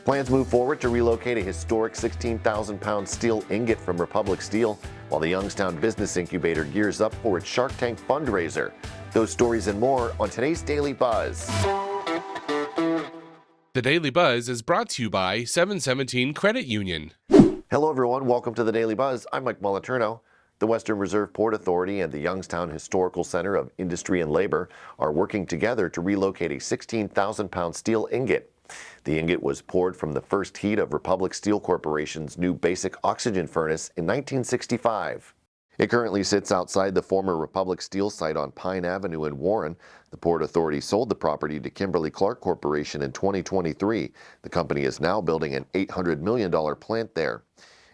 Plans move forward to relocate a historic 16,000-pound steel ingot from Republic Steel, while the Youngstown Business Incubator gears up for its Shark Tank fundraiser. Those stories and more on today's Daily Buzz. The Daily Buzz is brought to you by 717 Credit Union. Hello everyone, welcome to the Daily Buzz. I'm Mike Moliterno. The Western Reserve Port Authority and the Youngstown Historical Center of Industry and Labor are working together to relocate a 16,000-pound steel ingot. The ingot was poured from the first heat of Republic Steel Corporation's new basic oxygen furnace in 1965. It currently sits outside the former Republic Steel site on Pine Avenue in Warren. The Port Authority sold the property to Kimberly-Clark Corporation in 2023. The company is now building an $800 million plant there.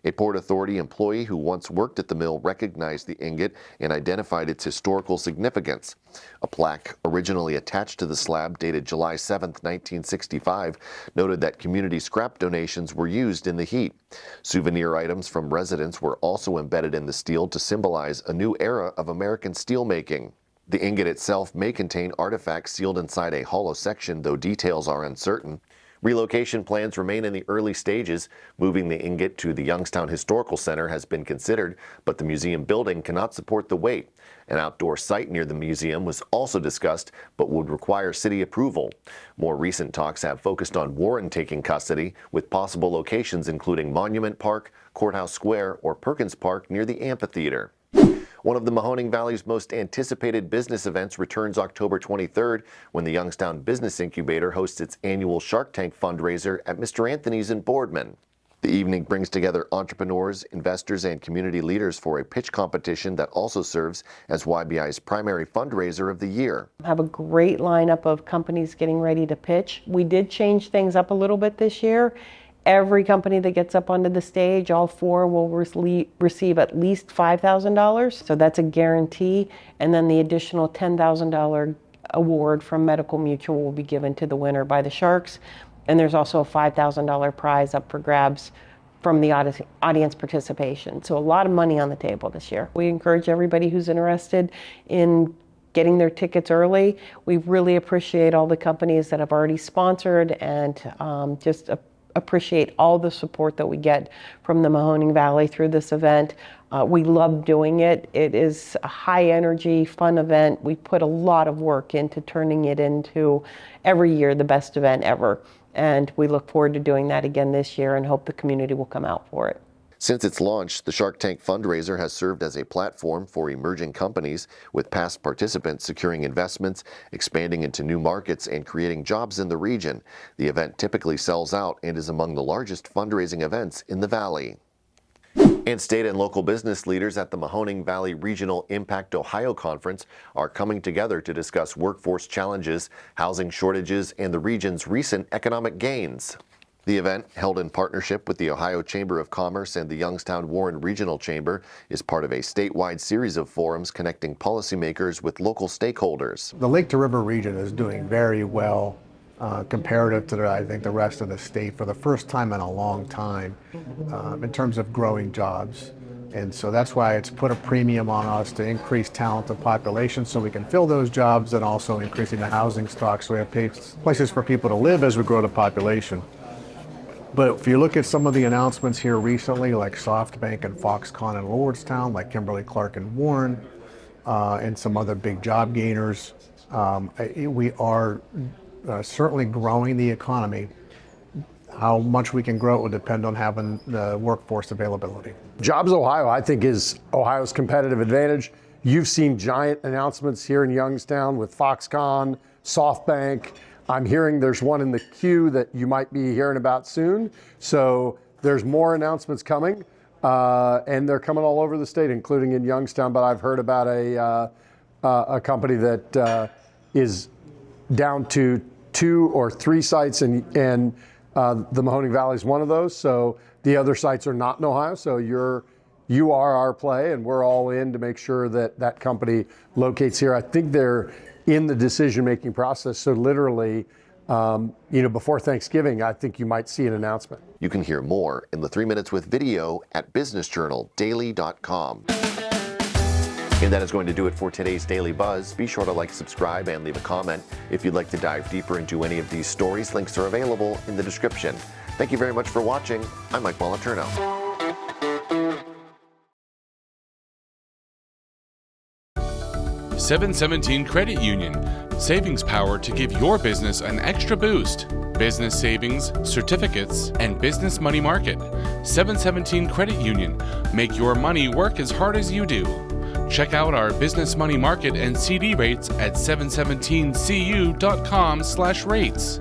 A Port Authority employee who once worked at the mill recognized the ingot and identified its historical significance. A plaque originally attached to the slab dated July 7, 1965, noted that community scrap donations were used in the heat. Souvenir items from residents were also embedded in the steel to symbolize a new era of American steelmaking. The ingot itself may contain artifacts sealed inside a hollow section, though details are uncertain. Relocation plans remain in the early stages. Moving the ingot to the Youngstown Historical Center has been considered, but the museum building cannot support the weight. An outdoor site near the museum was also discussed, but would require city approval. More recent talks have focused on Warren taking custody, with possible locations including Monument Park, Courthouse Square, or Perkins Park near the amphitheater. One of the Mahoning Valley's most anticipated business events returns October 23rd when the Youngstown Business Incubator hosts its annual Shark Tank fundraiser at Mr. Anthony's in Boardman. The evening brings together entrepreneurs, investors, and community leaders for a pitch competition that also serves as YBI's primary fundraiser of the year. I have a great lineup of companies getting ready to pitch. We did change things up a little bit this year. Every company that gets up onto the stage, all four will receive at least $5,000. So that's a guarantee. And then the additional $10,000 award from Medical Mutual will be given to the winner by the Sharks. And there's also a $5,000 prize up for grabs from the audience participation. So a lot of money on the table this year. We encourage everybody who's interested in getting their tickets early. We really appreciate all the companies that have already sponsored and just appreciate all the support that we get from the Mahoning Valley through this event. We love doing it. It is a high energy, fun event. We put a lot of work into turning it into every year the best event ever. And we look forward to doing that again this year and hope the community will come out for it. Since its launch, the Shark Tank fundraiser has served as a platform for emerging companies, with past participants securing investments, expanding into new markets, and creating jobs in the region. The event typically sells out and is among the largest fundraising events in the Valley. And state and local business leaders at the Mahoning Valley Regional Impact Ohio Conference are coming together to discuss workforce challenges, housing shortages, and the region's recent economic gains. The event, held in partnership with the Ohio Chamber of Commerce and the Youngstown Warren Regional Chamber, is part of a statewide series of forums connecting policymakers with local stakeholders. The Lake to River region is doing very well comparative to, I think, the rest of the state for the first time in a long time in terms of growing jobs. And so that's why it's put a premium on us to increase talent and population so we can fill those jobs, and also increasing the housing stock so we have places for people to live as we grow the population. But if you look at some of the announcements here recently, like SoftBank and Foxconn in Lordstown, like Kimberly-Clark and Warren, and some other big job gainers, we are certainly growing the economy. How much we can grow it will depend on having the workforce availability. Jobs Ohio, I think, is Ohio's competitive advantage. You've seen giant announcements here in Youngstown with Foxconn, SoftBank. I'm hearing there's one in the queue that you might be hearing about soon. So there's more announcements coming, and they're coming all over the state, including in Youngstown. But I've heard about a company that is down to 2 or 3 sites, and the Mahoning Valley is one of those. So the other sites are not in Ohio. So you are our play, and we're all in to make sure that that company locates here. I think they're in the decision-making process. So literally, before Thanksgiving, I think you might see an announcement. You can hear more in the 3 Minutes with video at businessjournaldaily.com. And that is going to do it for today's Daily Buzz. Be sure to like, subscribe, and leave a comment. If you'd like to dive deeper into any of these stories, links are available in the description. Thank you very much for watching. I'm Mike Moliturno. 717 Credit Union. Savings power to give your business an extra boost. Business savings, certificates, and business money market. 717 Credit Union. Make your money work as hard as you do. Check out our business money market and CD rates at 717cu.com/rates.